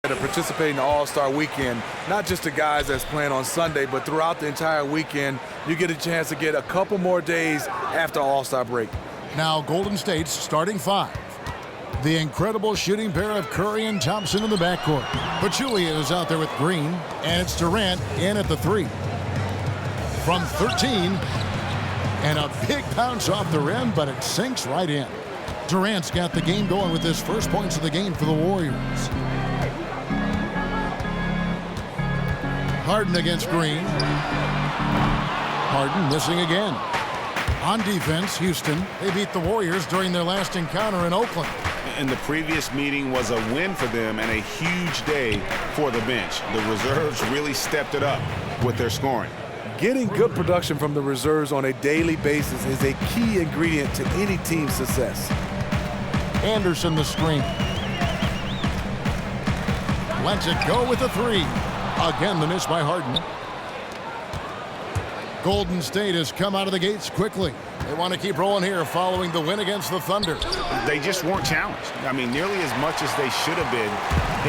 To participate in the All-Star Weekend, not just the guys that's playing on Sunday, but throughout the entire weekend, you get a chance to get a couple more days after All-Star break. Now Golden State's starting five. The incredible shooting pair of Curry and Thompson in the backcourt. Pachulia is out there with Green, and it's Durrant in at the 3. From 13, and a big bounce off the rim, but it sinks right in. Durrant's got the game going with his first points of the game for the Warriors. Harden against Green. Harden missing again. On defense, Houston, they beat the Warriors during their last encounter in Oakland. And the previous meeting was a win for them and a huge day for the bench. The reserves really stepped it up with their scoring. Getting good production from the reserves on a daily basis is a key ingredient to any team's success. Anderson the screen. Lets it go with the 3. Again, the miss by Harden. Golden State has come out of the gates quickly. They want to keep rolling here following the win against the Thunder. They just weren't challenged. I mean, nearly as much as they should have been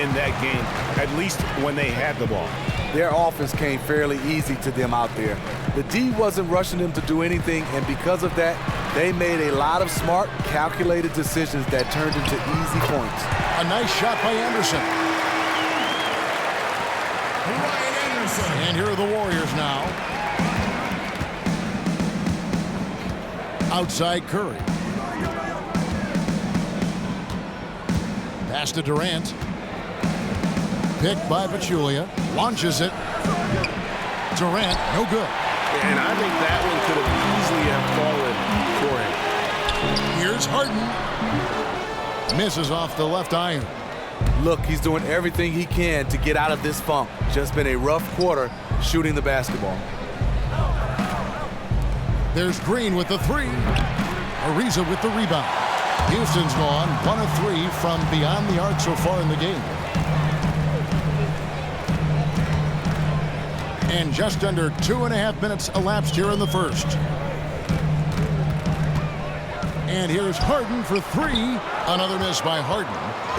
in that game, at least when they had the ball. Their offense came fairly easy to them out there. The D wasn't rushing them to do anything, and because of that, they made a lot of smart, calculated decisions that turned into easy points. A nice shot by Anderson. And here are the Warriors now. Outside Curry. Pass to Durrant. Picked by Pachulia. Launches it. Durrant, no good. And I think that one could have easily have fallen for him. Here's Harden. Misses off the left iron. Look, he's doing everything he can to get out of this funk. Just been a rough quarter shooting the basketball. There's Green with the 3. Ariza with the rebound. Houston's gone 1 of 3 from beyond the arc so far in the game. And just under 2.5 minutes elapsed here in the first. And here's Harden for 3. Another miss by Harden.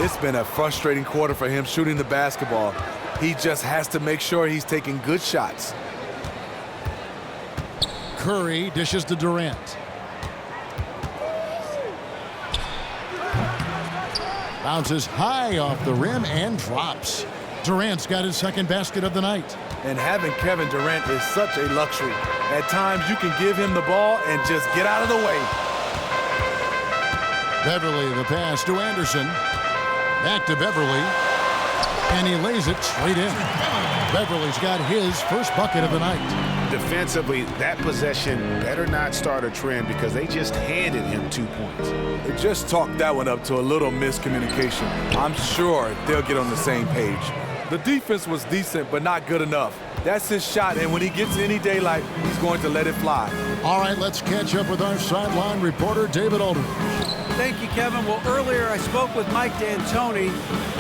It's been a frustrating quarter for him shooting the basketball. He just has to make sure he's taking good shots. Curry dishes to Durrant. Bounces high off the rim and drops. Durant's got his second basket of the night. And having Kevin Durant is such a luxury. At times, you can give him the ball and just get out of the way. Beverly the pass to Anderson. Back to Beverly. And he lays it straight in. Beverly's got his first bucket of the night. Defensively, that possession better not start a trend because they just handed him 2 points. They just talked that one up to a little miscommunication. I'm sure they'll get on the same page. The defense was decent, but not good enough. That's his shot, and when he gets any daylight, he's going to let it fly. All right, let's catch up with our sideline reporter, David Aldridge. Thank you, Kevin. Well, earlier I spoke with Mike D'Antoni.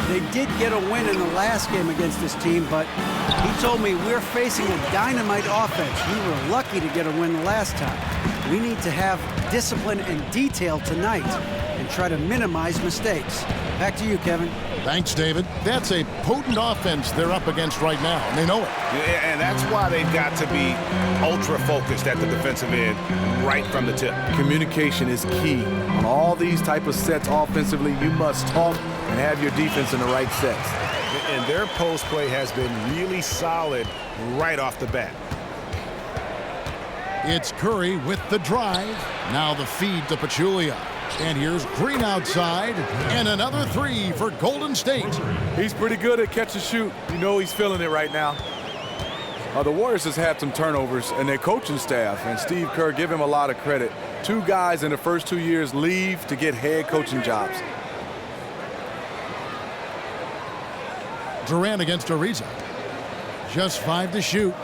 They did get a win in the last game against this team, but he told me we're facing a dynamite offense. We were lucky to get a win the last time. We need to have discipline and detail tonight and try to minimize mistakes. Back to you, Kevin. Thanks, David. That's a potent offense they're up against right now, and they know it. And that's why they've got to be ultra-focused at the defensive end right from the tip. Communication is key. On all these type of sets offensively, you must talk and have your defense in the right sets. And their post play has been really solid right off the bat. It's Curry with the drive. Now the feed to Pachulia. And here's Green outside, and another 3 for Golden State. He's pretty good at catch and shoot. You know he's feeling it right now. The Warriors has had some turnovers, and their coaching staff and Steve Kerr give him a lot of credit. 2 guys in the first 2 years leave to get head coaching jobs. Durrant against Ariza. Just 5 to shoot.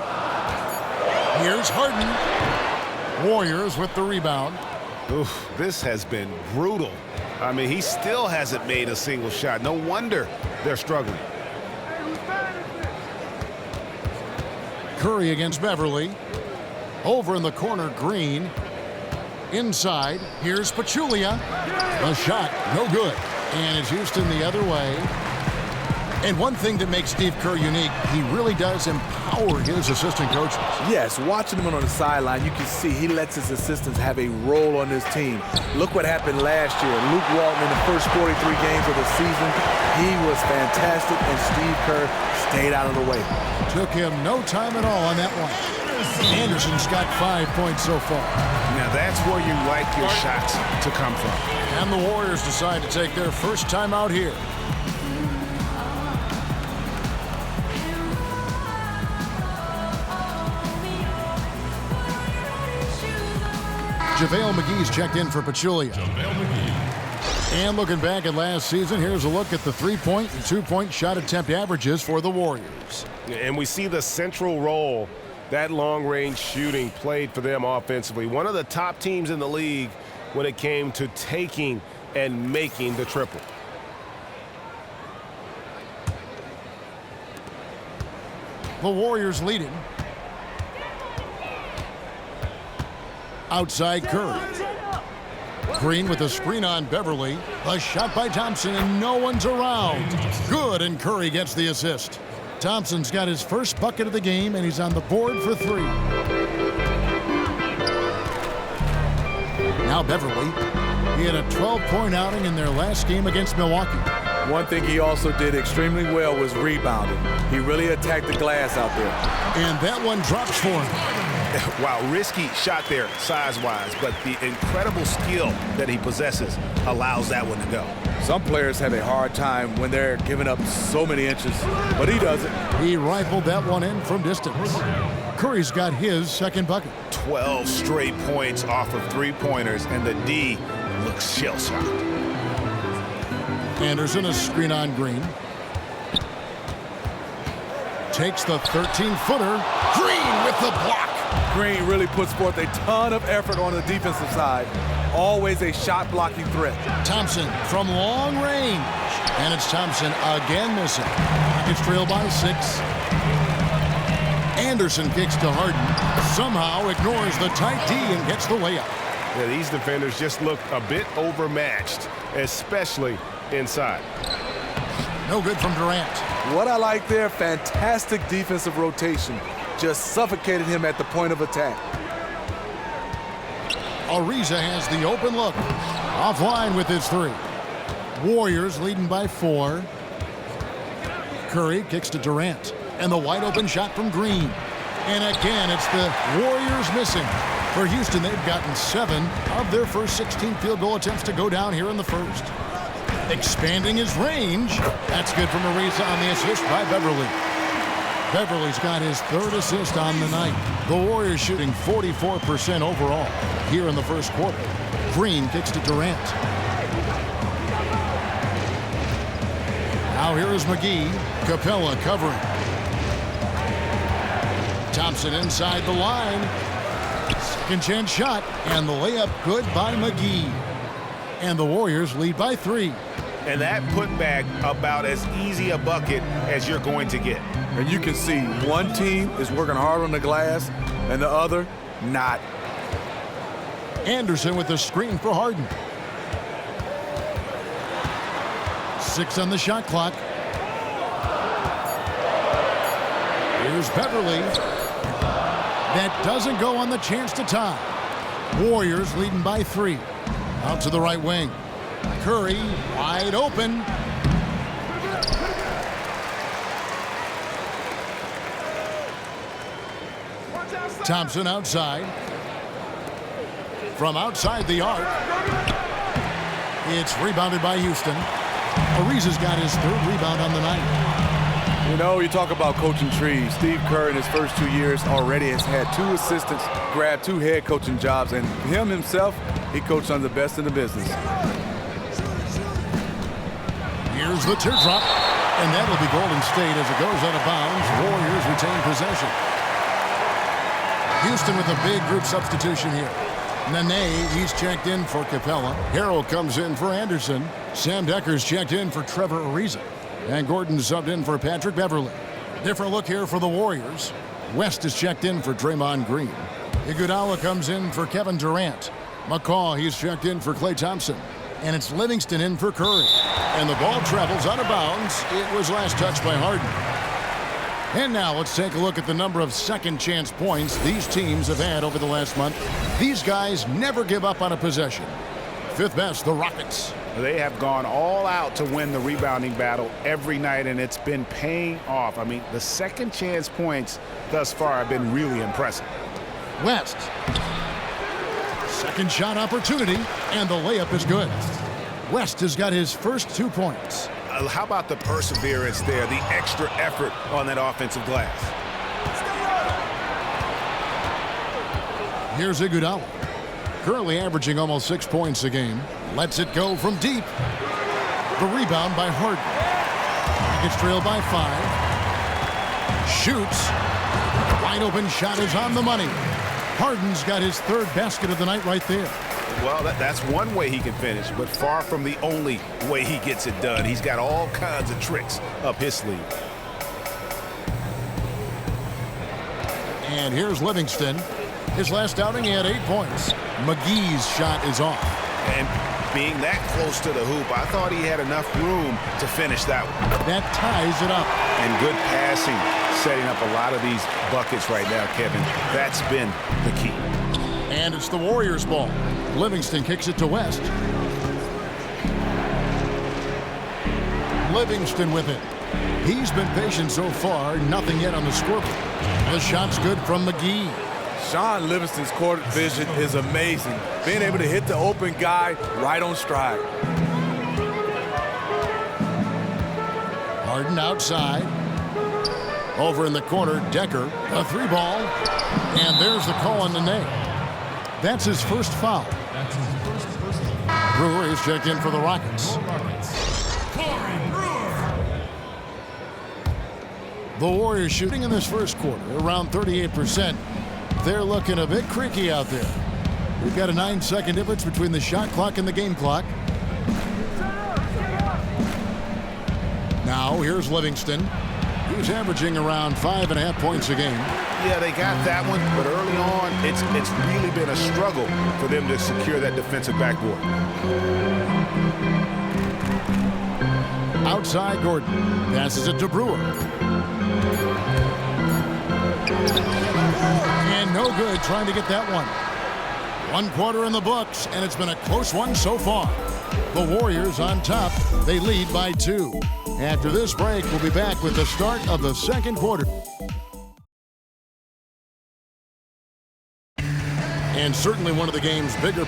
Here's Harden. Warriors with the rebound. Oof, this has been brutal. I mean, he still hasn't made a single shot. No wonder they're struggling. Curry against Beverly. Over in the corner, Green. Inside, here's Pachulia. The shot, no good. And it's Houston the other way. And one thing that makes Steve Kerr unique, he really does empower his assistant coaches. Yes, watching him on the sideline, you can see he lets his assistants have a role on this team. Look what happened last year. Luke Walton in the first 43 games of the season, he was fantastic, and Steve Kerr stayed out of the way. Took him no time at all on that one. Anderson's got 5 points so far. Now that's where you like your shots to come from. And the Warriors decide to take their first time out here. JaVale McGee's checked in for Pachulia. And looking back at last season, here's a look at the 3-point and 2-point shot attempt averages for the Warriors. And we see the central role that long-range shooting played for them offensively. One of the top teams in the league when it came to taking and making the triple. The Warriors leading. Outside Curry. Green with a screen on Beverly. A shot by Thompson, and no one's around. Good, and Curry gets the assist. Thompson's got his first bucket of the game, and he's on the board for 3. Now Beverly. He had a 12-point outing in their last game against Milwaukee. One thing he also did extremely well was rebounding. He really attacked the glass out there. And that one drops for him. Wow, risky shot there size-wise, but the incredible skill that he possesses allows that one to go. Some players have a hard time when they're giving up so many inches, but he doesn't. He rifled that one in from distance. Curry's got his second bucket. 12 straight points off of 3-pointers, and the D looks shell-shocked. Anderson, a screen on Green. Takes the 13-footer. Green with the block. Green really puts forth a ton of effort on the defensive side. Always a shot-blocking threat. Thompson from long range. And it's Thompson again missing. Rockets trail by 6. Anderson kicks to Harden. Somehow ignores the tight D and gets the layup. Yeah, these defenders just look a bit overmatched, especially inside. No good from Durant. What I like there, fantastic defensive rotation. Just suffocated him at the point of attack. Ariza has the open look. Offline with his 3. Warriors leading by 4. Curry kicks to Durant. And the wide open shot from Green. And again, it's the Warriors missing. For Houston, they've gotten 7 of their first 16 field goal attempts to go down here in the first. Expanding his range. That's good from Ariza on the assist by Beverly. Beverly's got his 3rd assist on the night. The Warriors shooting 44% overall here in the first quarter. Green kicks to Durant. Now here is McGee. Capella covering. Thompson inside the line. Second chance shot, and the layup good by McGee. And the Warriors lead by 3. And that putback about as easy a bucket as you're going to get. And you can see one team is working hard on the glass and the other not. Anderson with the screen for Harden. 6 on the shot clock. Here's Beverly. That doesn't go on the chance to tie. Warriors leading by 3. Out to the right wing. Curry wide open. Thompson outside. From outside the arc. It's rebounded by Houston. Ariza's got his 3rd rebound on the night. You know, you talk about coaching trees. Steve Kerr in his first 2 years already has had 2 assistants, grabbed 2 head coaching jobs, and him himself, he coached on the best in the business. Here's the teardrop, and that'll be Golden State as it goes out of bounds. Warriors retain possession. Houston with a big group substitution here. Nene, he's checked in for Capella. Harrell comes in for Anderson. Sam Decker's checked in for Trevor Ariza. And Gordon subbed in for Patrick Beverly. Different look here for the Warriors. West is checked in for Draymond Green. Iguodala comes in for Kevin Durant. McCaw, he's checked in for Klay Thompson. And it's Livingston in for Curry. And the ball travels out of bounds. It was last touched by Harden. And now let's take a look at the number of second chance points these teams have had over the last month. These guys never give up on a possession. Fifth best, the Rockets. They have gone all out to win the rebounding battle every night, and it's been paying off. I mean, the second chance points thus far have been really impressive. West. Second shot opportunity, and the layup is good. West has got his first 2 points. How about the perseverance there, the extra effort on that offensive glass? Here's Iguodala. Currently averaging almost 6 points a game. Lets it go from deep. The rebound by Harden. Rockets trail by 5. Shoots. Wide open shot is on the money. Harden's got his third basket of the night right there. Well, that's one way he can finish, but far from the only way he gets it done. He's got all kinds of tricks up his sleeve. And here's Livingston. His last outing, he had 8 points. McGee's shot is off. And being that close to the hoop, I thought he had enough room to finish that one. That ties it up. And good passing, setting up a lot of these buckets right now, Kevin. That's been the key. And it's the Warriors' ball. Livingston kicks it to West. Livingston with it. He's been patient so far. Nothing yet on the scoreboard. The shot's good from McGee. Sean Livingston's court vision is amazing. Being able to hit the open guy right on stride. Harden outside. Over in the corner, Decker. A 3-ball. And there's the call on the name. That's his first foul. Brewer is checked in for the Rockets. The Warriors shooting in this first quarter around 38%. They're looking a bit creaky out there. We've got a 9-second difference between the shot clock and the game clock. Now here's Livingston. He's averaging around 5.5 points a game. Yeah, they got that one, but early on, it's really been a struggle for them to secure that defensive backboard. Outside, Gordon passes it to Brewer. And no good trying to get that one. 1 quarter in the books, and it's been a close one so far. The Warriors on top. They lead by 2. After this break, we'll be back with the start of the second quarter. And certainly one of the game's bigger.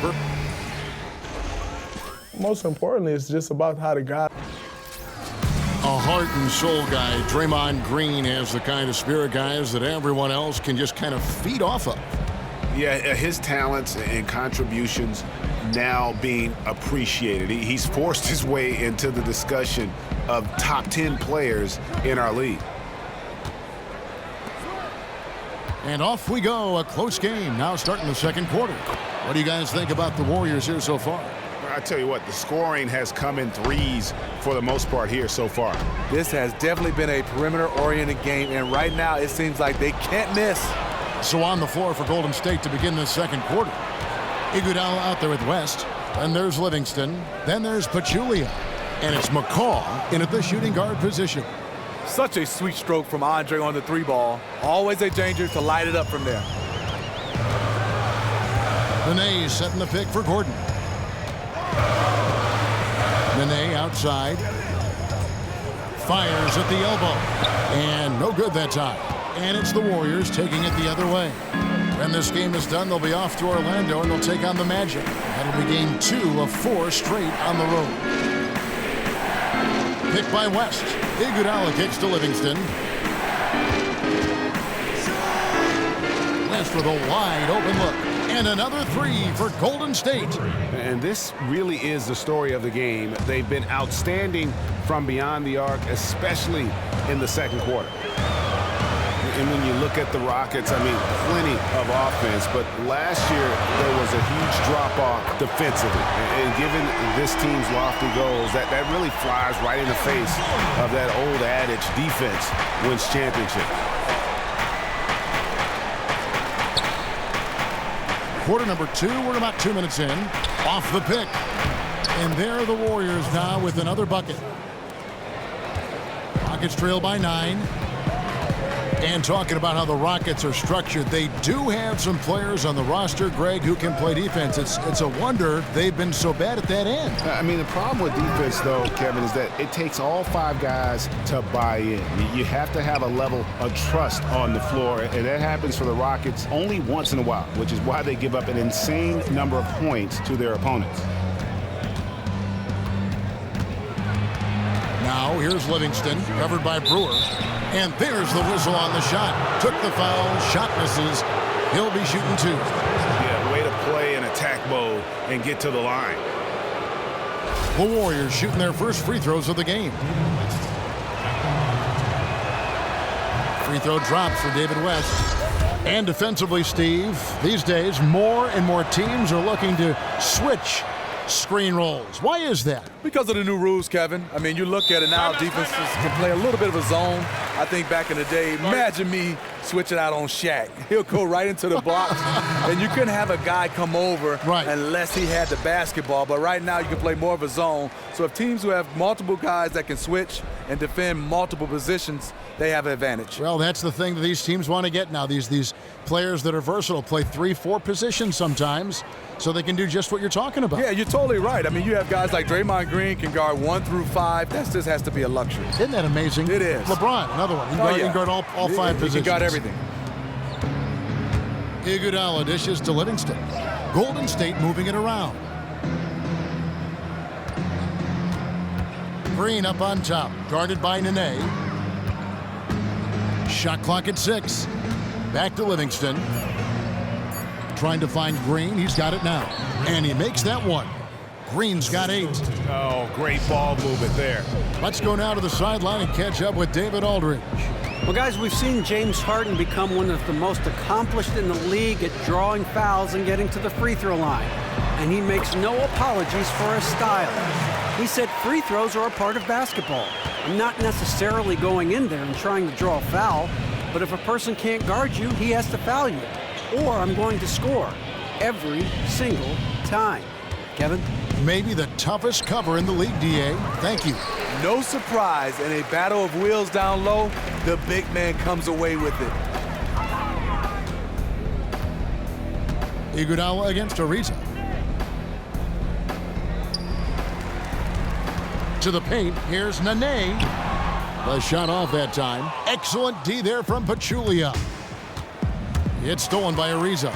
Most importantly, it's just about how the guy. A heart and soul guy. Draymond Green has the kind of spirit, guys, that everyone else can just kind of feed off of. Yeah, his talents and contributions now being appreciated. He's forced his way into the discussion of top 10 players in our league. And off we go. A close game now starting the second quarter. What do you guys think about the Warriors here so far? I tell you what, the scoring has come in threes for the most part here so far. This has definitely been a perimeter-oriented game, and right now it seems like they can't miss. So on the floor for Golden State to begin this second quarter. Iguodala out there with West. Then there's Livingston. Then there's Pachulia. And it's McCaw in at the shooting guard position. Such a sweet stroke from Andre on the 3-ball. Always a danger to light it up from there. Nene setting the pick for Gordon. Nene outside. Fires at the elbow. And no good that time. And it's the Warriors taking it the other way. When this game is done, they'll be off to Orlando and they'll take on the Magic. That'll be game 2 of 4 straight on the road. Pick by West. Iguodala kicks to Livingston. West with a wide open look. And another 3 for Golden State. And this really is the story of the game. They've been outstanding from beyond the arc, especially in the second quarter. And when you look at the Rockets, I mean, plenty of offense. But last year, there was a huge drop-off defensively. And given this team's lofty goals, that really flies right in the face of that old adage, defense wins championship. Quarter number 2, we're about 2 minutes in. Off the pick. And there are the Warriors now with another bucket. Rockets trail by 9. And talking about how the Rockets are structured, they do have some players on the roster, Greg, who can play defense. It's a wonder they've been so bad at that end. I mean, the problem with defense, though, Kevin, is that it takes all 5 guys to buy in. You have to have a level of trust on the floor, and that happens for the Rockets only once in a while, which is why they give up an insane number of points to their opponents. Now, here's Livingston, covered by Brewer. And there's the whistle on the shot. Took the foul, shot misses. He'll be shooting 2. Yeah, way to play in attack mode and get to the line. The Warriors shooting their first free throws of the game. Free throw dropped for David West. And defensively, Steve, these days more and more teams are looking to switch screen rolls. Why is that? Because of the new rules, Kevin. I mean, you look at it now, defenses can play a little bit of a zone. I think back in the day, imagine me switching out on Shaq. He'll go right into the box, and you couldn't have a guy come over unless he had the basketball. But right now, you can play more of a zone. So if teams who have multiple guys that can switch and defend multiple positions, they have an advantage. Well, that's the thing that these teams want to get now. These players that are versatile play 3-4 positions sometimes, so they can do just what you're talking about. Yeah, you're totally right. I mean, you have guys like Draymond Green can guard 1 through 5. That just has to be a luxury. Isn't that amazing? It is. LeBron, another one. He can guard all 5 positions. He can guard everything. Iguodala dishes to Livingston. Golden State moving it around. Green up on top, guarded by Nene. Shot clock at 6. Back to Livingston. Trying to find Green. He's got it now. And he makes that one. Green's got 8. Oh, great ball movement there. Let's go now to the sideline and catch up with David Aldridge. Well, guys, we've seen James Harden become one of the most accomplished in the league at drawing fouls and getting to the free throw line. And he makes no apologies for his style. He said free throws are a part of basketball. I'm not necessarily going in there and trying to draw a foul, but if a person can't guard you, he has to foul you. Or I'm going to score every single time. Kevin? Maybe the toughest cover in the league, D.A. Thank you. No surprise, in a battle of wheels down low, the big man comes away with it. Iguodala against Ariza. To the paint, here's Nene. The shot off that time. Excellent D there from Pachulia. It's stolen by Ariza.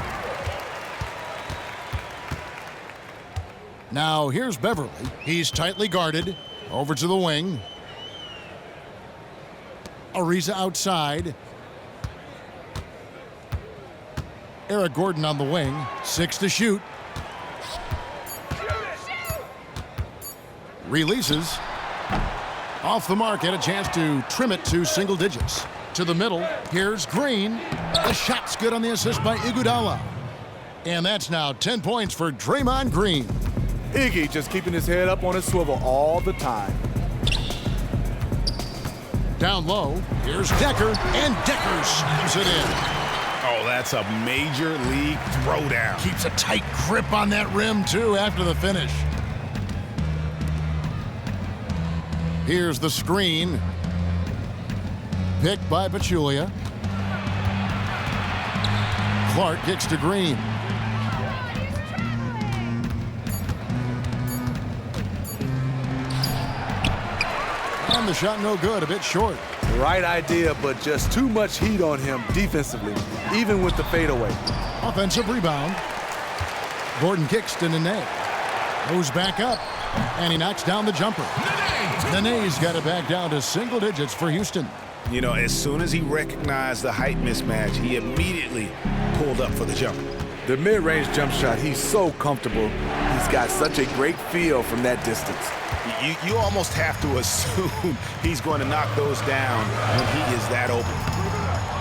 Now here's Beverly. He's tightly guarded. Over to the wing. Ariza outside. Eric Gordon on the wing. 6 to shoot. Releases. Off the mark, had a chance to trim it to single digits. To the middle, here's Green. The shot's good on the assist by Iguodala. And that's now 10 points for Draymond Green. Iggy just keeping his head up on his swivel all the time. Down low, here's Decker, and Decker slams it in. Oh, that's a major league throwdown. Keeps a tight grip on that rim, too, after the finish. Here's the screen. Picked by Pachulia. Clark kicks to Green. And the shot no good, a bit short. Right idea, but just too much heat on him defensively, even with the fadeaway. Offensive rebound. Gordon kicks to Nene. Goes back up, and he knocks down the jumper. Nene's got it back down to single digits for Houston. You know, as soon as he recognized the height mismatch, he immediately pulled up for the jumper. The mid-range jump shot, he's so comfortable. He's got such a great feel from that distance. You almost have to assume he's going to knock those down when he is that open.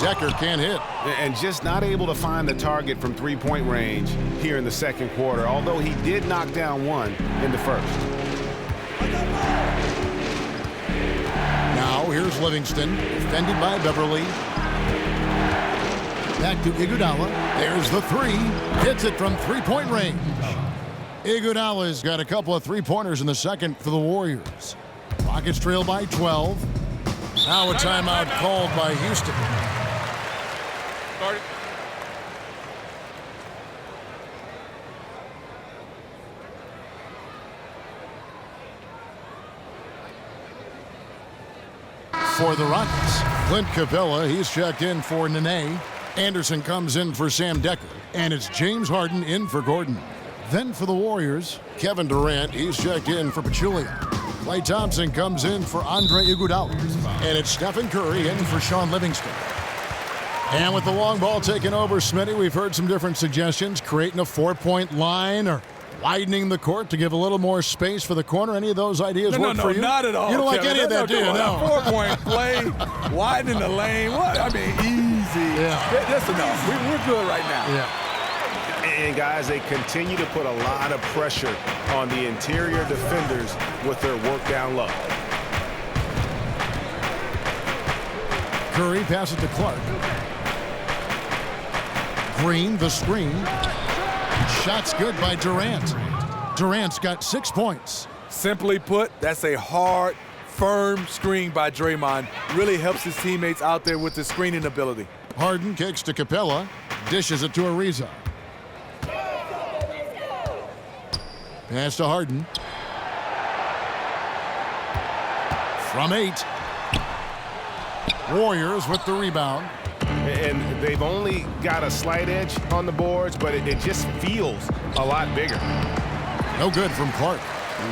Decker can't hit. And just not able to find the target from three-point range here in the second quarter, although he did knock down one in the first. Now here's Livingston, defended by Beverly. Back to Iguodala. There's the three. Hits it from three-point range. Iguodala's got a couple of three-pointers in the second for the Warriors. Rockets trail by 12. Now a timeout called by Houston. For the Rockets, Clint Capella, he's checked in for Nene. Anderson comes in for Sam Decker. And it's James Harden in for Gordon. Then for the Warriors, Kevin Durant, he's checked in for Pachulia. Klay Thompson comes in for Andre Iguodala. And it's Stephen Curry in for Sean Livingston. And with the long ball taken over, Smitty, we've heard some different suggestions, creating a four-point line or widening the court to give a little more space for the corner. Any of those ideas work for you? No, not at all. You don't like Kevin. any of that, do you? No. 4-point play, widening the lane. What? I mean, easy. Yeah. That's enough. We're good right now. Yeah. And, guys, they continue to put a lot of pressure on the interior defenders with their work down low. Curry passes to Clark. Green, the screen. Shot's good by Durant. Durant's got 6 points. Simply put, that's a hard, firm screen by Draymond. Really helps his teammates out there with his screening ability. Harden kicks to Capella. Dishes it to Ariza. Pass to Harden. From 8. Warriors with the rebound. And they've only got a slight edge on the boards, but it just feels a lot bigger. No good from Clark.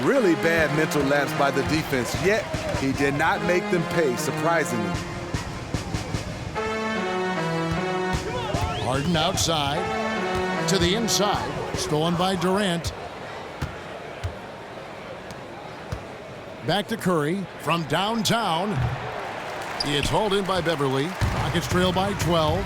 Really bad mental lapse by the defense, yet he did not make them pay, surprisingly. Harden outside. To the inside. Stolen by Durant. Back to Curry from downtown. It's hauled in by Beverly. Rockets trail by 12.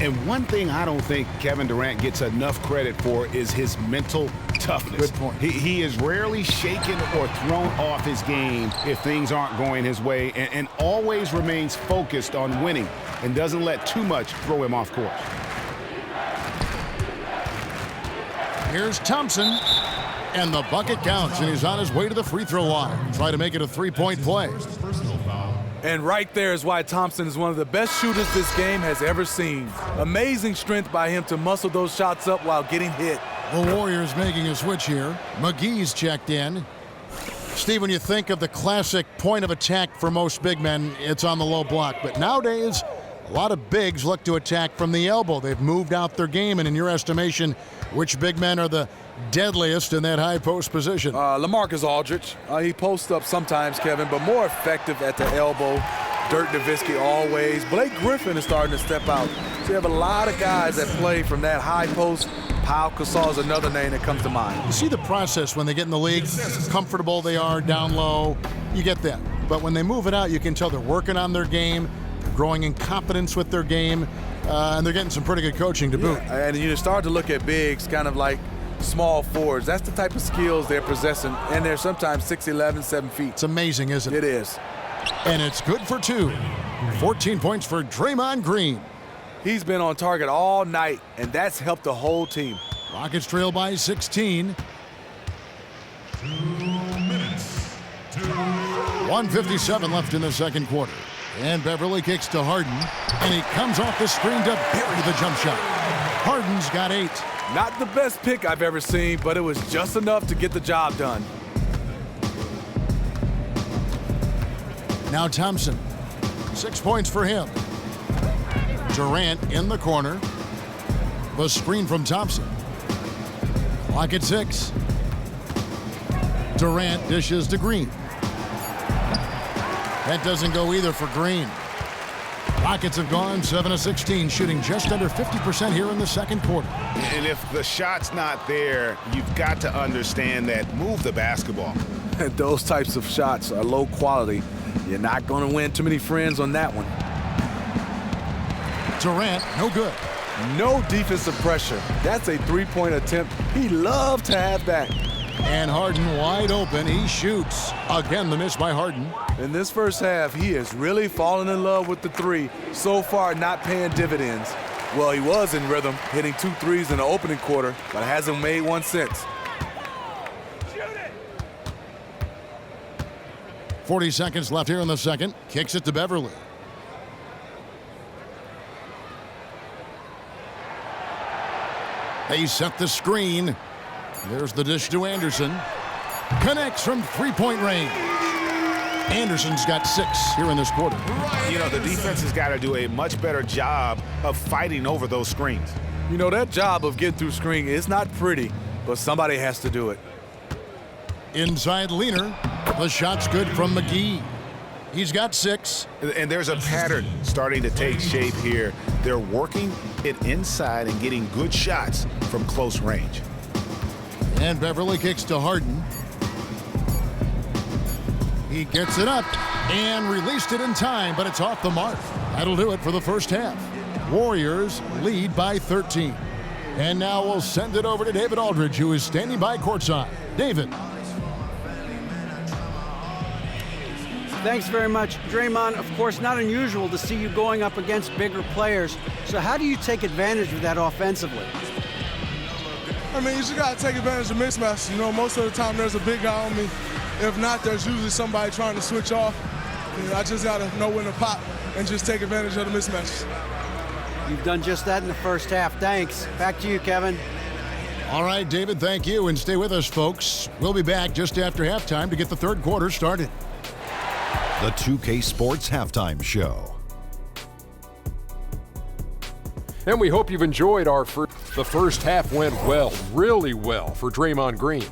And one thing I don't think Kevin Durant gets enough credit for is his mental toughness. Good point. He is rarely shaken or thrown off his game if things aren't going his way, and always remains focused on winning and doesn't let too much throw him off course. Here's Thompson. And the bucket counts, and he's on his way to the free throw line. Try to make it a three-point play. And right there is why Thompson is one of the best shooters this game has ever seen. Amazing strength by him to muscle those shots up while getting hit. The Warriors making a switch here. McGee's checked in. Steve, when you think of the classic point of attack for most big men, it's on the low block. But nowadays, a lot of bigs look to attack from the elbow. They've moved out their game, and in your estimation, which big men are the deadliest in that high post position? LaMarcus Aldridge. He posts up sometimes, Kevin, but more effective at the elbow. Dirk Nowitzki always. Blake Griffin is starting to step out. So you have a lot of guys that play from that high post. Pau Gasol is another name that comes to mind. You see the process when they get in the league, comfortable they are down low. You get that. But when they move it out, you can tell they're working on their game, they're growing in confidence with their game, and they're getting some pretty good coaching to boot. Yeah. And you start to look at bigs kind of like small forwards. That's the type of skills they're possessing, and they're sometimes 6'11", 7 feet. It's amazing, isn't it? It is. And it's good for 2. 14 points for Draymond Green. He's been on target all night, and that's helped the whole team. Rockets trail by 16. 1:57 left in the second quarter. And Beverly kicks to Harden, and he comes off the screen to bury the jump shot. Harden's got 8. Not the best pick I've ever seen, but it was just enough to get the job done. Now Thompson. 6 points for him. Durant in the corner. The screen from Thompson. Clock at 6. Durant dishes to Green. That doesn't go either for Green. Rockets have gone 7 of 16, shooting just under 50% here in the second quarter. And if the shot's not there, you've got to understand that move the basketball. Those types of shots are low quality. You're not going to win too many friends on that one. Durant, no good. No defensive pressure. That's a three-point attempt he loved to have back. And Harden wide open. He shoots. Again, the miss by Harden. In this first half, he is really falling in love with the three. So far, not paying dividends. Well, he was in rhythm, hitting 2 threes in the opening quarter, but hasn't made one since. 40 seconds left here in the second. Kicks it to Beverly. They set the screen. There's the dish to Anderson. Connects from three-point range. Anderson's got 6 here in this quarter. You know, the defense has got to do a much better job of fighting over those screens. You know, that job of getting through screen is not pretty, but somebody has to do it. Inside Leaner. The shot's good from McGee. He's got 6. And there's a pattern starting to take shape here. They're working it inside and getting good shots from close range. And Beverly kicks to Harden. He gets it up and released it in time, but it's off the mark. That'll do it for the first half. Warriors lead by 13. And now we'll send it over to David Aldridge, who is standing by courtside. David. Thanks very much, Draymond. Of course, not unusual to see you going up against bigger players. So how do you take advantage of that offensively? I mean, you just got to take advantage of mismatches. You know, most of the time there's a big guy on me. If not, there's usually somebody trying to switch off. You know, I just got to know when to pop and just take advantage of the mismatches. You've done just that in the first half. Thanks. Back to you, Kevin. All right, David, thank you. And stay with us, folks. We'll be back just after halftime to get the third quarter started. The 2K Sports Halftime Show. And we hope you've enjoyed the first half went well, really well for Draymond Green.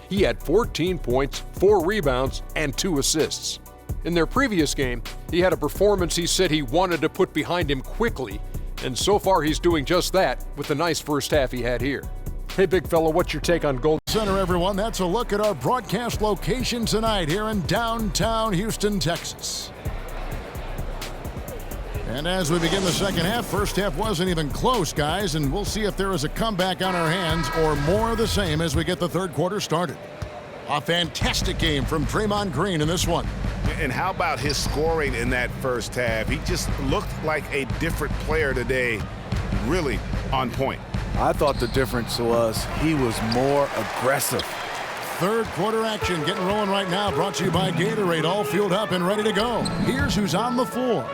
He had 14 points, 4 rebounds, and 2 assists. In their previous game, he had a performance he said he wanted to put behind him quickly, and so far he's doing just that with the nice first half he had here. Hey, big fella, what's your take on Golden Center, everyone? That's a look at our broadcast location tonight here in downtown Houston, Texas. And as we begin the second half, first half wasn't even close, guys, and we'll see if there is a comeback on our hands or more of the same as we get the third quarter started. A fantastic game from Draymond Green in this one. And how about his scoring in that first half? He just looked like a different player today, really on point. I thought the difference was he was more aggressive. Third quarter action getting rolling right now, brought to you by Gatorade, all fueled up and ready to go. Here's who's on the floor.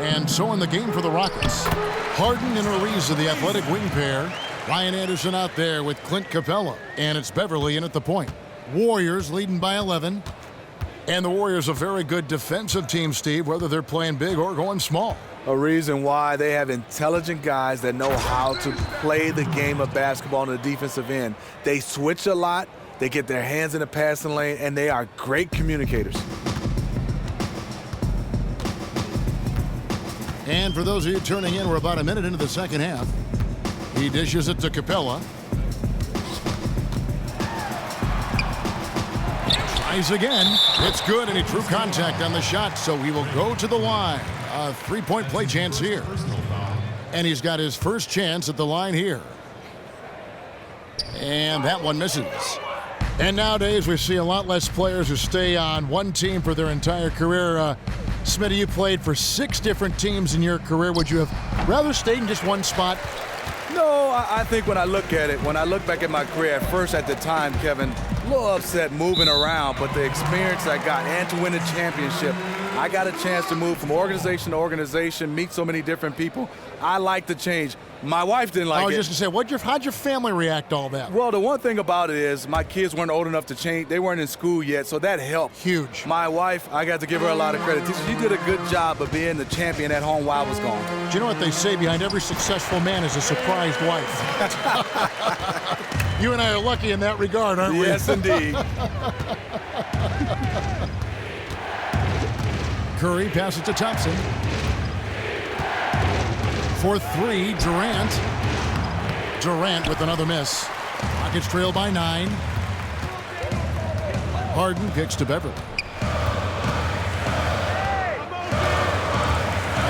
And so in the game for the Rockets, Harden and Ariza, the athletic wing pair. Ryan Anderson out there with Clint Capella. And it's Beverly in at the point. Warriors leading by 11. And the Warriors a very good defensive team, Steve, whether they're playing big or going small. A reason why they have intelligent guys that know how to play the game of basketball on the defensive end. They switch a lot, they get their hands in the passing lane, and they are great communicators. And for those of you tuning in, we're about a minute into the second half. He dishes it to Capella. Tries again. It's good, and he drew contact on the shot, so he will go to the line. A three-point play chance here. And he's got his first chance at the line here. And that one misses. And nowadays we see a lot less players who stay on one team for their entire career. Smitty, you played for 6 different teams in your career. Would you have rather stayed in just one spot? No, I think when I look at it, when I look back at my career, at first at the time, Kevin, a little upset moving around, but the experience I got and to win a championship, I got a chance to move from organization to organization, meet so many different people. I like the change. My wife didn't like it. I was just going to say, how'd your family react to all that? Well, the one thing about it is my kids weren't old enough to change. They weren't in school yet, so that helped. Huge. My wife, I got to give her a lot of credit. She did a good job of being the champion at home while I was gone. Do you know what they say? Behind every successful man is a surprised wife. You and I are lucky in that regard, aren't we? Yes, indeed. Curry passes to Thompson. For 3, Durrant. Durrant with another miss. Rockets trail by 9. Harden kicks to Beverly.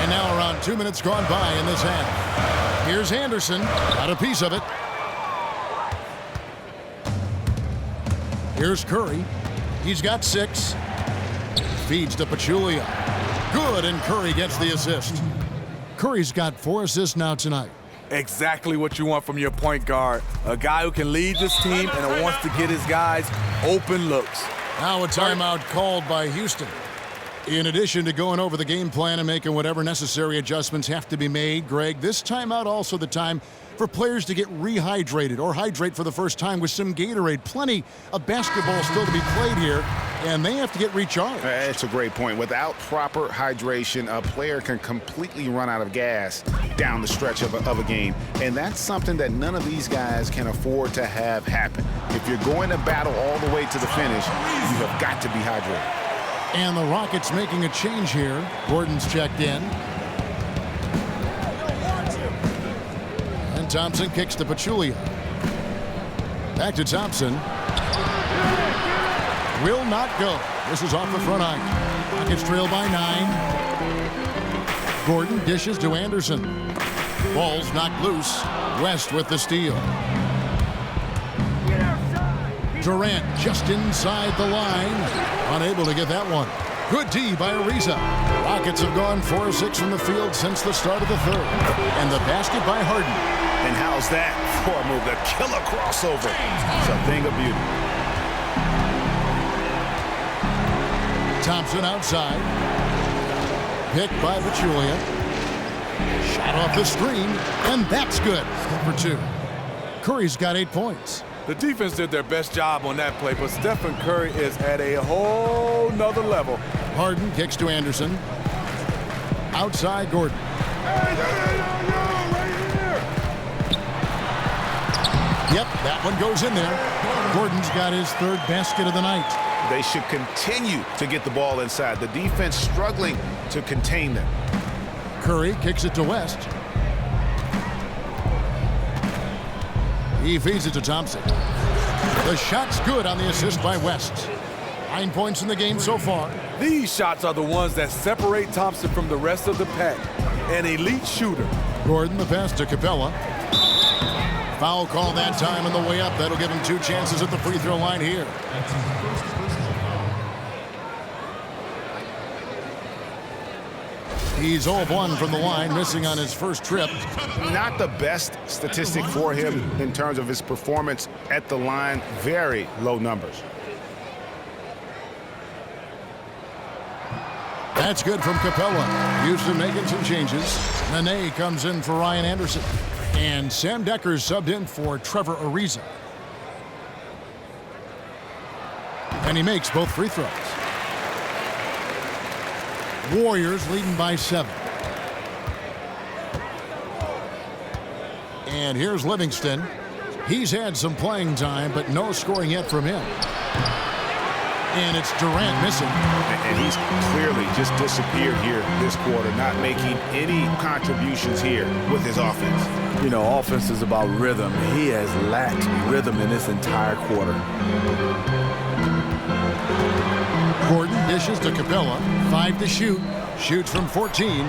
And now around 2 minutes gone by in this half. Here's Anderson. Got a piece of it. Here's Curry. He's got 6. Feeds to Pachulia. Good, and Curry gets the assist. Curry's got 4 assists now tonight. Exactly what you want from your point guard. A guy who can lead this team and wants to get his guys open looks. Now a timeout called by Houston. In addition to going over the game plan and making whatever necessary adjustments have to be made, Greg, this timeout also the time for players to get rehydrated or hydrate for the first time with some Gatorade. Plenty of basketball still to be played here, and they have to get recharged. It's a great point. Without proper hydration, a player can completely run out of gas down the stretch of a game, and that's something that none of these guys can afford to have happen. If you're going to battle all the way to the finish, you have got to be hydrated. And the Rockets making a change here. Gordon's checked in. And Thompson kicks to Pachulia. Back to Thompson. Will not go. This is off the front eye. Rockets trail by 9. Gordon dishes to Anderson. Ball's knocked loose. West with the steal. Durrant just inside the line. Unable to get that one. Good D by Ariza. Rockets have gone 4-6 from the field since the start of the third. And the basket by Harden. And how's that for a move? The killer crossover. It's a thing of beauty. Thompson outside. Picked by Pachulia. Shot off the screen. And that's good for 2. Curry's got 8 points. The defense did their best job on that play, but Stephen Curry is at a whole nother level. Harden kicks to Anderson. Outside Gordon. Yep, that one goes in there. Gordon's got his 3rd basket of the night. They should continue to get the ball inside. The defense struggling to contain them. Curry kicks it to West. He feeds it to Thompson. The shot's good on the assist by West. 9 points in the game so far. These shots are the ones that separate Thompson from the rest of the pack. An elite shooter. Gordon the pass to Capella. Foul call that time on the way up. That'll give him 2 chances at the free throw line here. He's 0-1 from the line, missing on his first trip. Not the best statistic for him in terms of his performance at the line. Very low numbers. That's good from Capella. Houston making some changes. Nene comes in for Ryan Anderson. And Sam Decker's subbed in for Trevor Ariza. And he makes both free throws. Warriors leading by 7. And here's Livingston. He's had some playing time, but no scoring yet from him. And it's Durrant missing. And he's clearly just disappeared here this quarter, not making any contributions here with his offense. You know, offense is about rhythm. He has lacked rhythm in this entire quarter. Gordon dishes to Capella. 5 to shoot. Shoots from 14.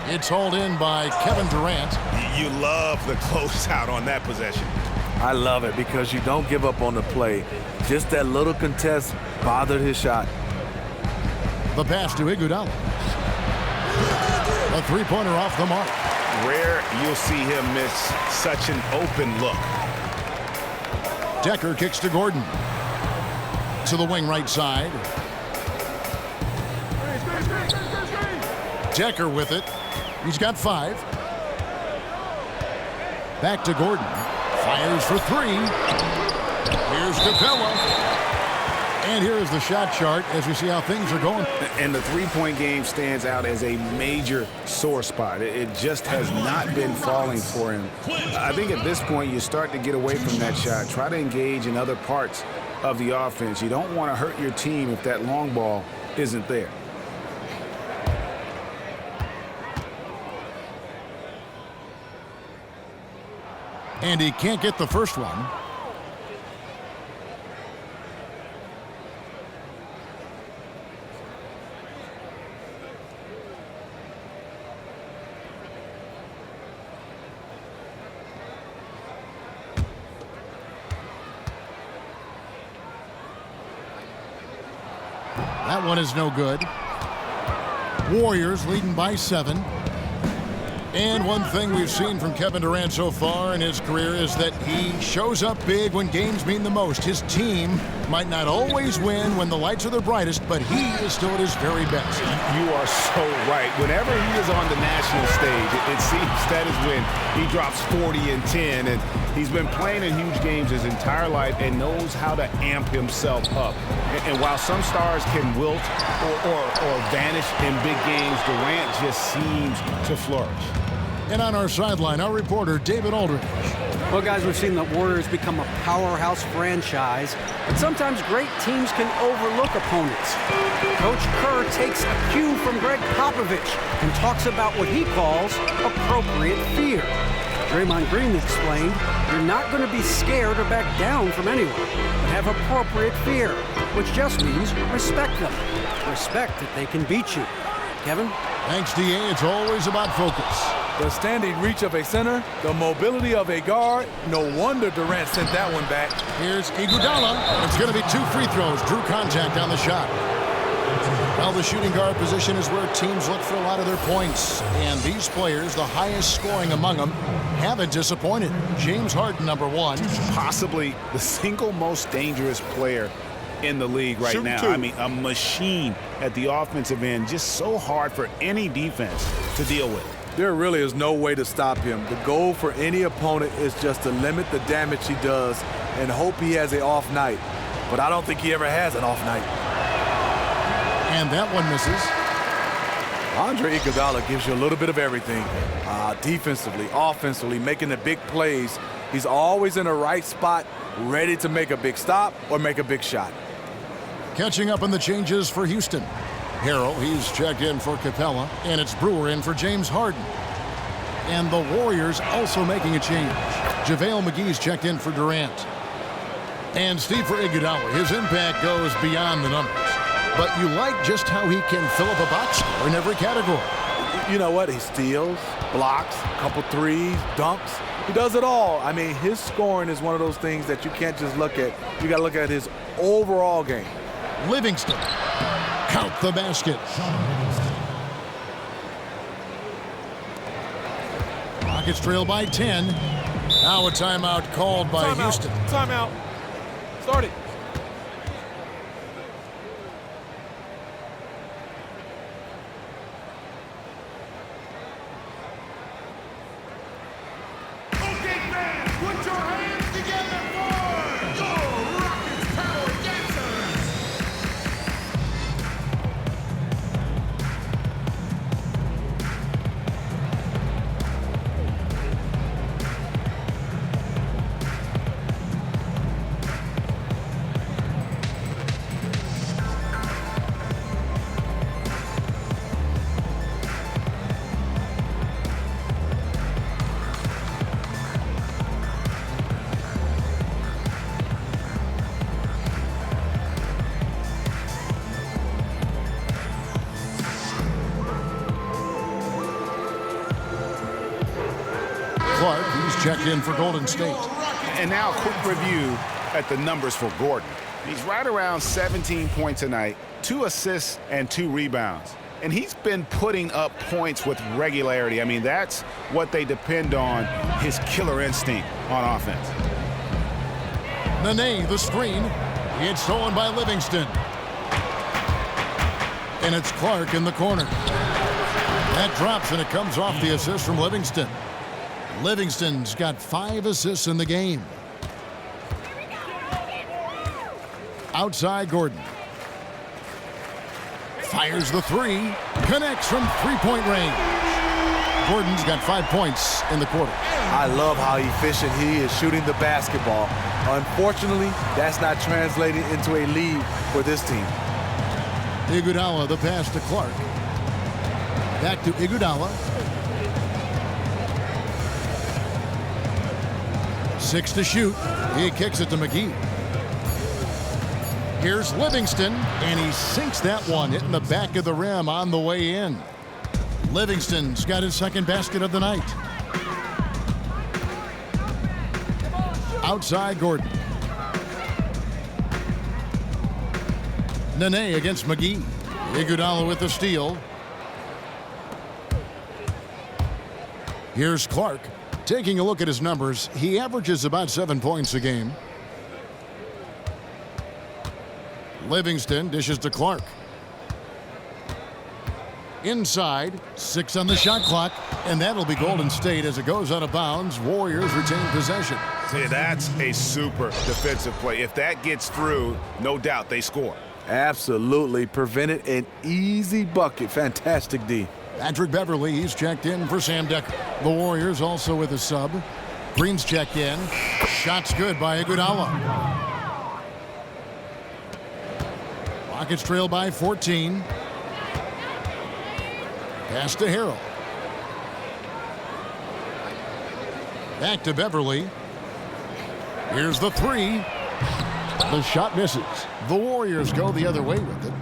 It's hauled in by Kevin Durrant. You love the closeout on that possession. I love it because you don't give up on the play. Just that little contest bothered his shot. The pass to Iguodala. A 3-pointer off the mark. Rare you'll see him miss such an open look. Decker kicks to Gordon. To the wing right side. Decker with it. He's got 5. Back to Gordon. Fires for 3. Here's Capella. And here is the shot chart as we see how things are going. And the three-point game stands out as a major sore spot. It just has not been falling for him. I think at this point you start to get away from that shot. Try to engage in other parts of the offense. You don't want to hurt your team if that long ball isn't there. And he can't get the first one. That one is no good. Warriors leading by 7. And one thing we've seen from Kevin Durant so far in his career is that he shows up big when games mean the most. His team might not always win when the lights are their brightest, but he is still at his very best. You are so right. Whenever he is on the national stage, it seems that is when he drops 40 and 10. And he's been playing in huge games his entire life and knows how to amp himself up. And while some stars can wilt or vanish in big games, Durant just seems to flourish. And on our sideline, our reporter, David Aldridge. Well, guys, we've seen the Warriors become a powerhouse franchise, but sometimes great teams can overlook opponents. Coach Kerr takes a cue from Greg Popovich and talks about what he calls appropriate fear. Draymond Green explained, you're not going to be scared or back down from anyone, but have appropriate fear, which just means respect them. Respect that they can beat you. Kevin? Thanks, D.A. It's always about focus. The standing reach of a center, the mobility of a guard. No wonder Durant sent that one back. Here's Iguodala. It's going to be 2 free throws. Drew contact on the shot. Well, the shooting guard position is where teams look for a lot of their points. And these players, the highest scoring among them, haven't disappointed. James Harden, number 1. Possibly the single most dangerous player in the league right now. I mean, a machine at the offensive end, just so hard for any defense to deal with. There really is no way to stop him. The goal for any opponent is just to limit the damage he does and hope he has an off night. But I don't think he ever has an off night. And that one misses. Andre Iguodala gives you a little bit of everything. Defensively, offensively, making the big plays. He's always in the right spot, ready to make a big stop or make a big shot. Catching up on the changes for Houston. Harrell, he's checked in for Capella, and it's Brewer in for James Harden. And the Warriors also making a change. JaVale McGee's checked in for Durant. And Steve for Iguodala. His impact goes beyond the numbers. But you like just how he can fill up a box score in every category. You know what? He steals, blocks, a couple threes, dunks. He does it all. I mean, his scoring is one of those things that you can't just look at. You got to look at his overall game. Livingston. Count the basket. Rockets trail by 10. Now a timeout called by Houston. Timeout. Start it. Clark, he's checked in for Golden State. And now a quick review at the numbers for Gordon. He's right around 17 points a night, 2 assists and 2 rebounds. And he's been putting up points with regularity. I mean, that's what they depend on, his killer instinct on offense. Nene, the screen. It's stolen by Livingston. And it's Clark in the corner. That drops, and it comes off the assist from Livingston. Livingston's got 5 assists in the game. Outside Gordon. Fires the 3. Connects from three-point range. Gordon's got 5 points in the quarter. I love how efficient he is shooting the basketball. Unfortunately, that's not translating into a lead for this team. Iguodala, the pass to Clark. Back to Iguodala. 6 to shoot. He kicks it to McGee. Here's Livingston, and he sinks that one, hitting the back of the rim on the way in. Livingston's got his second basket of the night. Outside Gordon. Nene against McGee. Iguodala with the steal. Here's Clark. Taking a look at his numbers, he averages about 7 points a game. Livingston dishes to Clark. Inside, 6 on the shot clock, and that'll be Golden State as it goes out of bounds. Warriors retain possession. See, that's a super defensive play. If that gets through, no doubt they score. Absolutely. Prevented an easy bucket. Fantastic D. Patrick Beverly, he's checked in for Sam Decker. The Warriors also with a sub. Green's checked in. Shot's good by Iguodala. Rockets trail by 14. Pass to Harrell. Back to Beverly. Here's the three. The shot misses. The Warriors go the other way with it.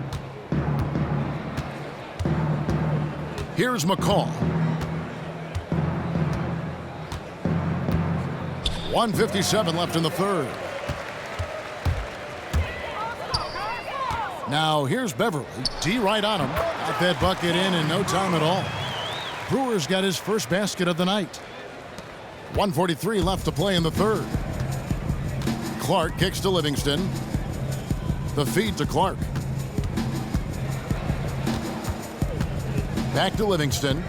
Here's McCall. 1:57 left in the third. Now here's Beverly. D right on him. Got that bucket in no time at all. Brewer's got his first basket of the night. 1:43 left to play in the third. Clark kicks to Livingston. The feed to Clark. Back to Livingston.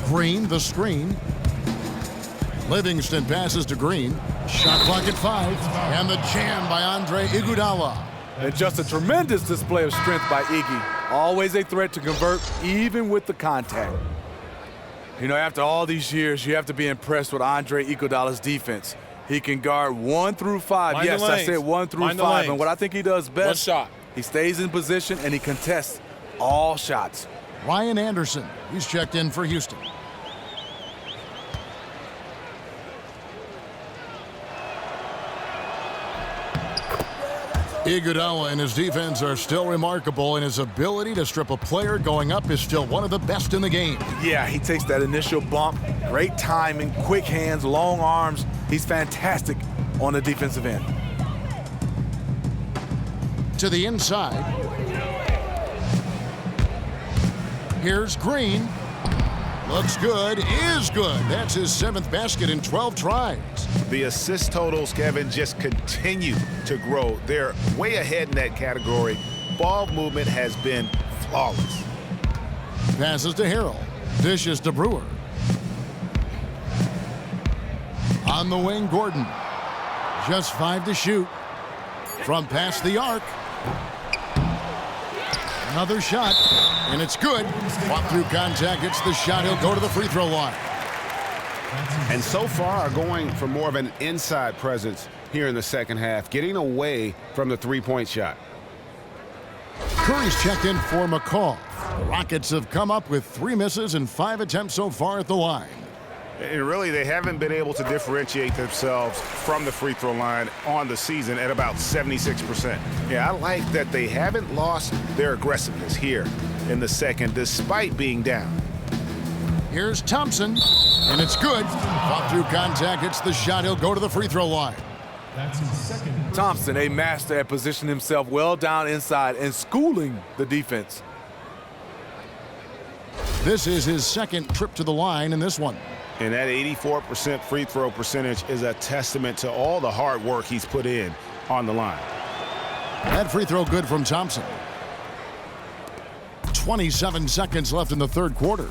Green, the screen. Livingston passes to Green. Shot clock at 5. And the jam by Andre Iguodala. And just a tremendous display of strength by Iggy. Always a threat to convert, even with the contact. You know, after all these years, you have to be impressed with Andre Iguodala's defense. He can guard 1 through 5. Mind yes, the I lanes. said 1 through Mind the 5. lanes. And what I think he does best, One shot. he stays in position and he contests all shots. Ryan Anderson, he's checked in for Houston. Iguodala and his defense are still remarkable, and his ability to strip a player going up is still one of the best in the game. Yeah, he takes that initial bump. Great timing, quick hands, long arms. He's fantastic on the defensive end. To the inside. Here's Green. Looks good, is good. That's his 7th basket in 12 tries. The assist totals, Kevin, just continue to grow. They're way ahead in that category. Ball movement has been flawless. Passes to Harrell. Dishes to Brewer. On the wing, Gordon. Just 5 to shoot. From past the arc. Another shot, and it's good. Walk through contact, gets the shot. He'll go to the free throw line. And so far are going for more of an inside presence here in the second half, getting away from the three-point shot. Curry's checked in for McCall. The Rockets have come up with 3 misses and 5 attempts so far at the line. And really, they haven't been able to differentiate themselves from the free throw line on the season at about 76%. Yeah, I like that they haven't lost their aggressiveness here in the second, despite being down. Here's Thompson, and it's good. Fought through contact, hits the shot. He'll go to the free throw line. That's his second. Thompson, a master at positioning himself well down inside and schooling the defense. This is his 2nd trip to the line in this one. And that 84% free throw percentage is a testament to all the hard work he's put in on the line. That free throw good from Thompson. 27 seconds left in the third quarter.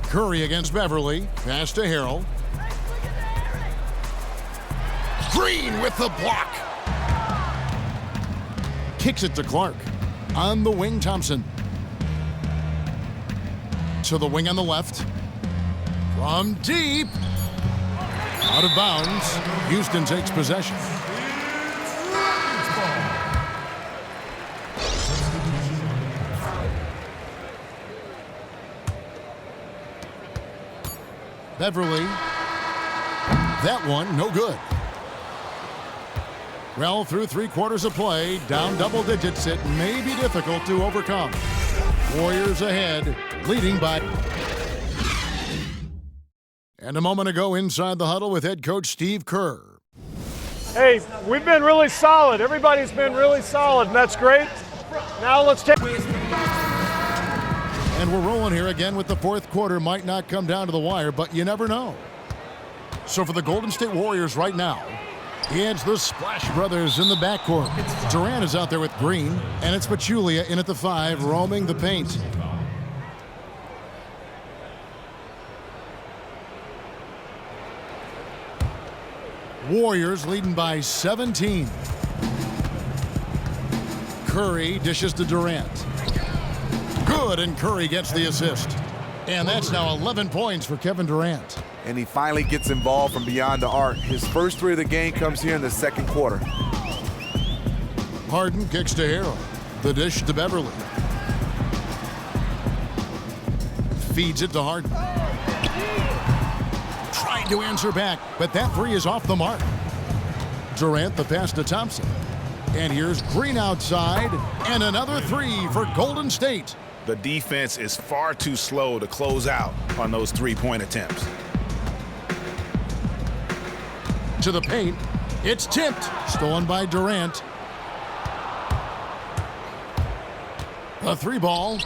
Curry against Beverly. Pass to Harrell. Green with the block. Kicks it to Clark. On the wing, Thompson. To the wing on the left. From deep. Out of bounds. Houston takes possession. Beverly. That one, no good. Well, through 3 quarters of play, down double digits, it may be difficult to overcome. Warriors ahead, leading by. And a moment ago, inside the huddle with head coach Steve Kerr. Hey, we've been really solid. Everybody's been really solid, and that's great. Now let's take. And we're rolling here again with the fourth quarter. Might not come down to the wire, but you never know. So for the Golden State Warriors right now, it's the Splash Brothers in the backcourt. Durant is out there with Green, and it's Pachulia in at the 5, roaming the paint. Warriors leading by 17. Curry dishes to Durant. Good, and Curry gets the assist. And that's now 11 points for Kevin Durant. And he finally gets involved from beyond the arc. His first 3 of the game comes here in the second quarter. Harden kicks to Harrell. The dish to Beverly. Feeds it to Harden. Trying to answer back, but that 3 is off the mark. Durant the pass to Thompson. And here's Green outside, and another 3 for Golden State. The defense is far too slow to close out on those three-point attempts. To the paint, it's tipped. Stolen by Durant. A 3 ball.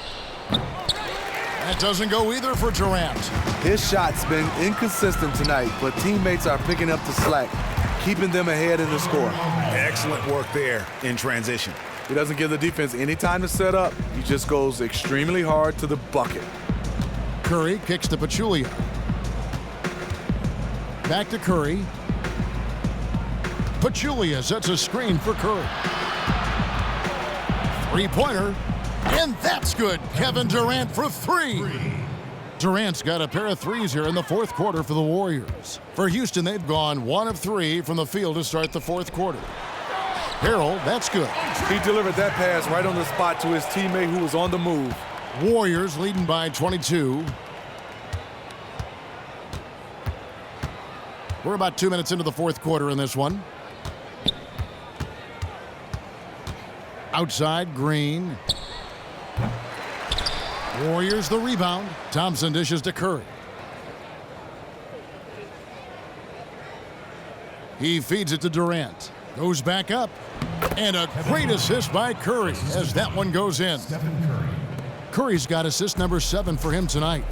That doesn't go either for Durant. His shot's been inconsistent tonight, but teammates are picking up the slack, keeping them ahead in the score. Excellent work there in transition. He doesn't give the defense any time to set up. He just goes extremely hard to the bucket. Curry kicks to Pachulia. Back to Curry. Pachulia sets a screen for Curry. 3-pointer, and that's good. Kevin Durant for 3. Durant's got a pair of 3s here in the fourth quarter for the Warriors. For Houston, they've gone 1 of 3 from the field to start the fourth quarter. Harrell, that's good. He delivered that pass right on the spot to his teammate who was on the move. Warriors leading by 22. We're about 2 minutes into the fourth quarter in this one. Outside, Green. Warriors the rebound. Thompson dishes to Curry. He feeds it to Durant. Goes back up. And a great assist by Curry as that one goes in. Curry's got assist number 7 for him tonight.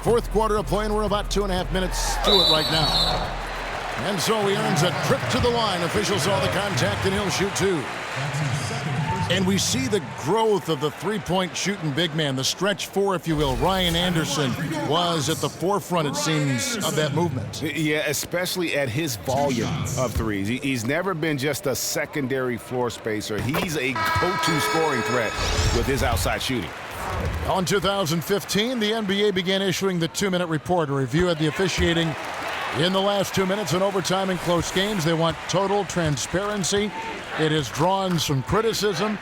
Fourth quarter of play, and we're about 2.5 minutes to it right now. And so he earns a trip to the line. Officials saw the contact, and he'll shoot 2. And we see the growth of the three-point shooting big man, the stretch 4, if you will. Ryan Anderson was at the forefront, it seems, of that movement. Yeah, especially at his volume of threes. He's never been just a secondary floor spacer. He's a go-to scoring threat with his outside shooting. On 2015, the NBA began issuing the 2-minute report, a review of the officiating in the last 2 minutes in overtime and close games. They want total transparency. It has drawn some criticism.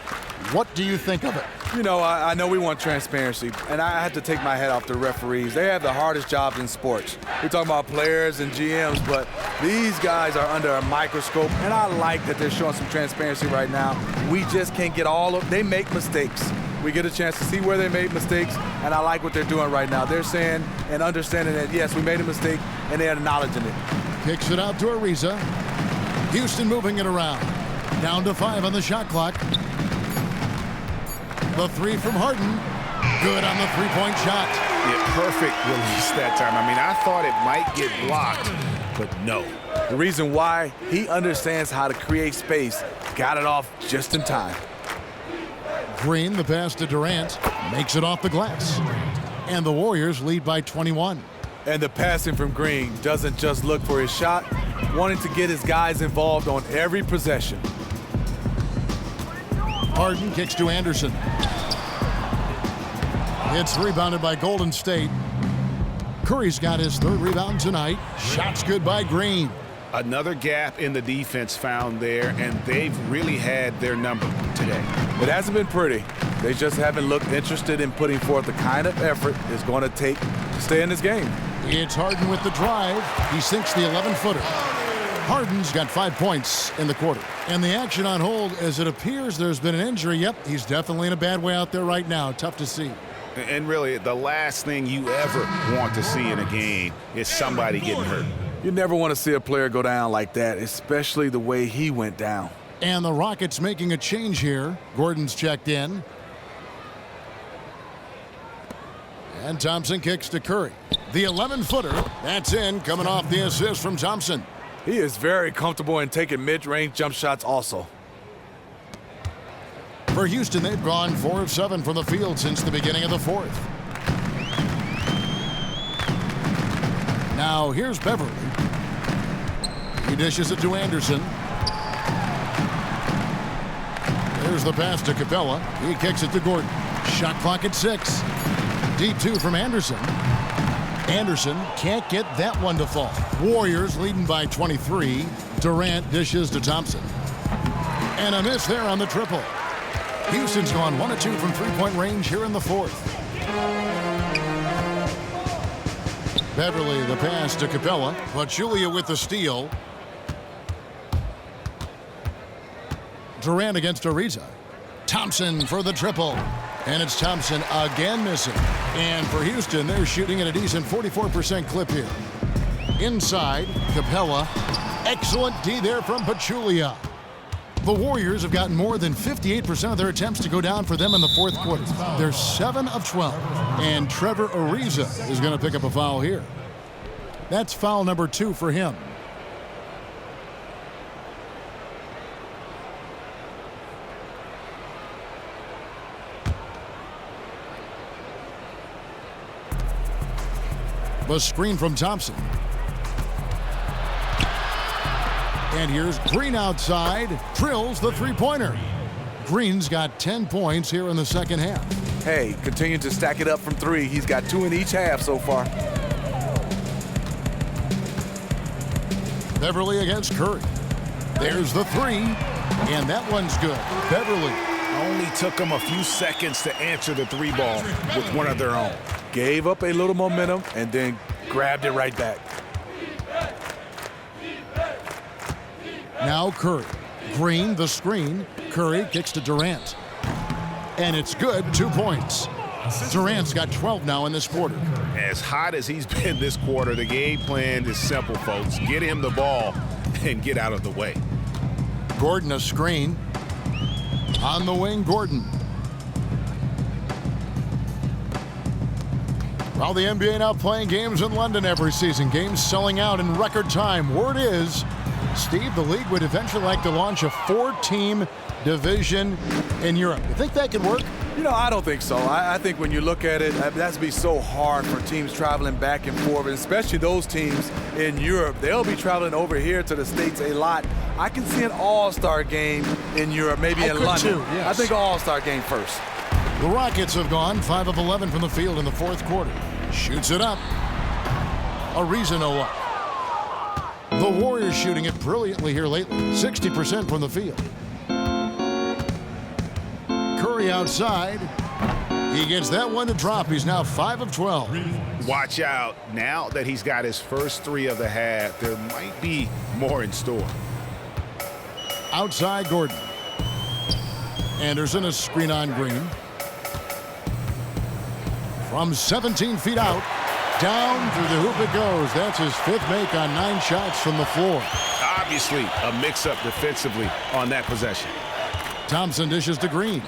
What do you think of it? You know, I know we want transparency, and I have to take my hat off to referees. They have the hardest jobs in sports. We're talking about players and GMs, but these guys are under a microscope, and I like that they're showing some transparency right now. We just can't get all of – they make mistakes. We get a chance to see where they made mistakes, and I like what they're doing right now. They're saying and understanding that, yes, we made a mistake, and they're acknowledging it. Kicks it out to Ariza. Houston moving it around. Down to 5 on the shot clock. The 3 from Harden. Good on the three-point shot. Yeah, perfect release that time. I mean, I thought it might get blocked, but no. The reason why, he understands how to create space. Got it off just in time. Green, the pass to Durant, makes it off the glass. And the Warriors lead by 21. And the passing from Green doesn't just look for his shot, wanting to get his guys involved on every possession. Harden kicks to Anderson. It's rebounded by Golden State. Curry's got his 3rd rebound tonight. Shots good by Green. Another gap in the defense found there, and they've really had their number today. It hasn't been pretty. They just haven't looked interested in putting forth the kind of effort it's going to take to stay in this game. It's Harden with the drive. He sinks the 11-footer. Harden's got 5 points in the quarter. And the action on hold, as it appears there's been an injury. Yep, he's definitely in a bad way out there right now. Tough to see. And really, the last thing you ever want to see in a game is somebody getting hurt. You never want to see a player go down like that, especially the way he went down. And the Rockets making a change here. Gordon's checked in. And Thompson kicks to Curry. The 11-footer, that's in, coming off the assist from Thompson. He is very comfortable in taking mid-range jump shots also. For Houston, they've gone 4 of 7 from the field since the beginning of the fourth. Now here's Beverly. He dishes it to Anderson. There's the pass to Capella. He kicks it to Gordon. Shot clock at 6. Deep 2 from Anderson. Anderson can't get that one to fall. Warriors leading by 23. Durrant dishes to Thompson. And a miss there on the triple. Houston's gone 1 of 2 from three-point range here in the fourth. Beverly the pass to Capella. Pachulia with the steal. Durrant against Ariza. Thompson for the triple. And it's Thompson again missing. And for Houston, they're shooting at a decent 44% clip here. Inside, Capella. Excellent D there from Pachulia. The Warriors have gotten more than 58% of their attempts to go down for them in the fourth quarter. They're 7 of 12. And Trevor Ariza is going to pick up a foul here. That's foul number 2 for him. The screen from Thompson. And here's Green outside. Drills the three-pointer. Green's got 10 points here in the second half. Hey, continue to stack it up from 3. He's got 2 in each half so far. Beverly against Curry. There's the 3. And that one's good. Beverly. Only took them a few seconds to answer the 3 ball with one of their own. Gave up a little momentum and then grabbed it right back. Now Curry. Green the screen. Curry kicks to Durrant. And it's good. 2 points. Durant's got 12 now in this quarter. As hot as he's been this quarter, the game plan is simple, folks. Get him the ball and get out of the way. Gordon a screen. On the wing, Gordon. Well, the NBA now playing games in London every season. Games selling out in record time. Word is, Steve, the league would eventually like to launch a 4-team division in Europe. You think that could work? You know, I don't think so. I think when you look at it, that's be so hard for teams traveling back and forth, and especially those teams in Europe. They'll be traveling over here to the States a lot. I can see an all-star game in Europe, maybe in London. Too, yes. I think an all-star game first. The Rockets have gone 5 of 11 from the field in the fourth quarter. Shoots it up. Ariza no up. The Warriors shooting it brilliantly here lately. 60% from the field. Curry outside. He gets that one to drop. He's now 5 of 12. Watch out. Now that he's got his first 3 of the half, there might be more in store. Outside Gordon. Anderson a screen on Green. From 17 feet out. Down through the hoop it goes. That's his 5th make on 9 shots from the floor. Obviously a mix-up defensively on that possession. Thompson dishes to Green.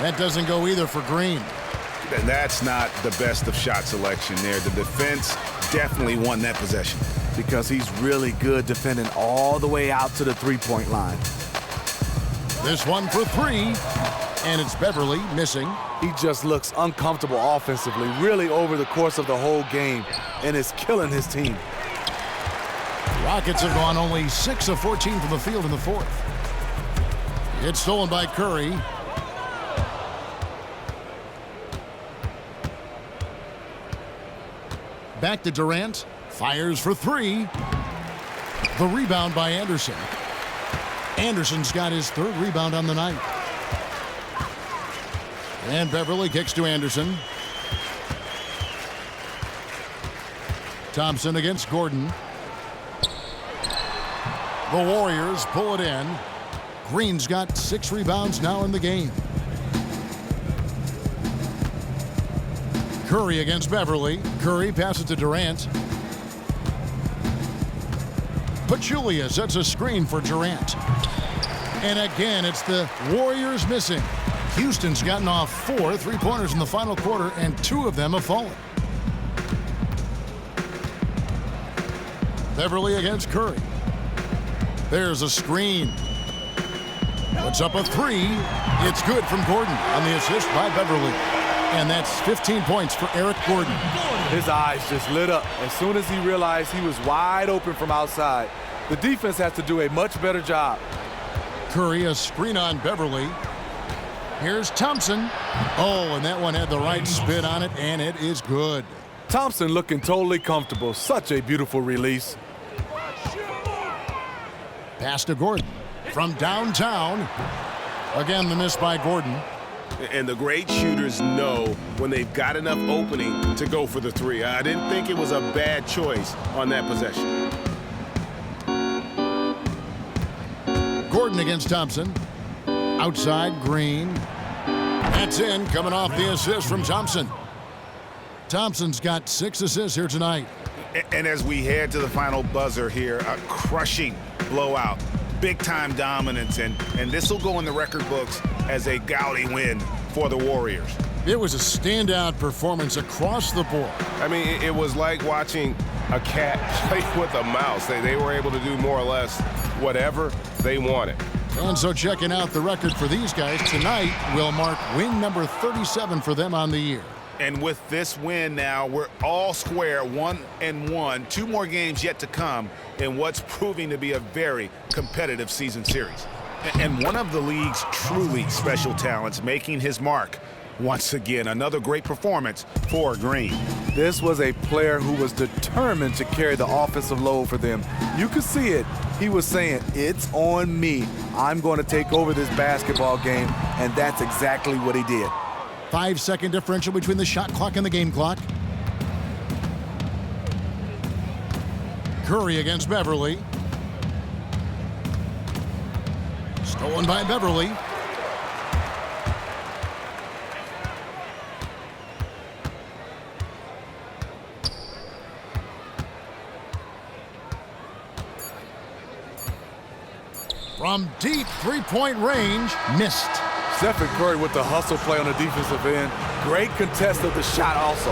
That doesn't go either for Green. And that's not the best of shot selection there. The defense definitely won that possession. Because he's really good defending all the way out to the three-point line. This one for 3. And it's Beverly missing. He just looks uncomfortable offensively, really over the course of the whole game, and is killing his team. Rockets have gone only 6 of 14 from the field in the fourth. It's stolen by Curry. Back to Durrant. Fires for 3. The rebound by Anderson. Anderson's got his 3rd rebound on the night. And Beverly kicks to Anderson. Thompson against Gordon. The Warriors pull it in. Green's got 6 rebounds now in the game. Curry against Beverly. Curry passes to Durrant. Pachulia sets a screen for Durrant. And again, it's the Warriors missing. Houston's gotten off 4 3-pointers in the final quarter, and 2 of them have fallen. Beverly against Curry. There's a screen. Puts up a 3. It's good from Gordon on the assist by Beverly. And that's 15 points for Eric Gordon. His eyes just lit up as soon as he realized he was wide open from outside. The defense has to do a much better job. Curry, a screen on Beverly. Here's Thompson. Oh, and that one had the right spin on it, and it is good. Thompson looking totally comfortable. Such a beautiful release. Pass to Gordon from downtown. Again, the miss by Gordon. And the great shooters know when they've got enough opening to go for the 3. I didn't think it was a bad choice on that possession. Gordon against Thompson. Outside, Green. That's in, coming off the assist from Thompson. Thompson's got 6 assists here tonight. And as we head to the final buzzer here, a crushing blowout, big-time dominance, and this will go in the record books as a gaudy win for the Warriors. It was a standout performance across the board. I mean, it was like watching a cat play with a mouse. They were able to do more or less whatever they wanted. And so checking out the record for these guys tonight will mark win number 37 for them on the year. And with this win now, we're all square, 1-1. 2 more games yet to come in what's proving to be a very competitive season series. And one of the league's truly special talents making his mark. Once again, another great performance for Green. This was a player who was determined to carry the offensive load for them. You could see it. He was saying, it's on me. I'm going to take over this basketball game, and that's exactly what he did. 5-second differential between the shot clock and the game clock. Curry against Beverly. Stolen by Beverly. From deep 3-point range, missed. Steph and Curry with the hustle play on the defensive end. Great contest of the shot also.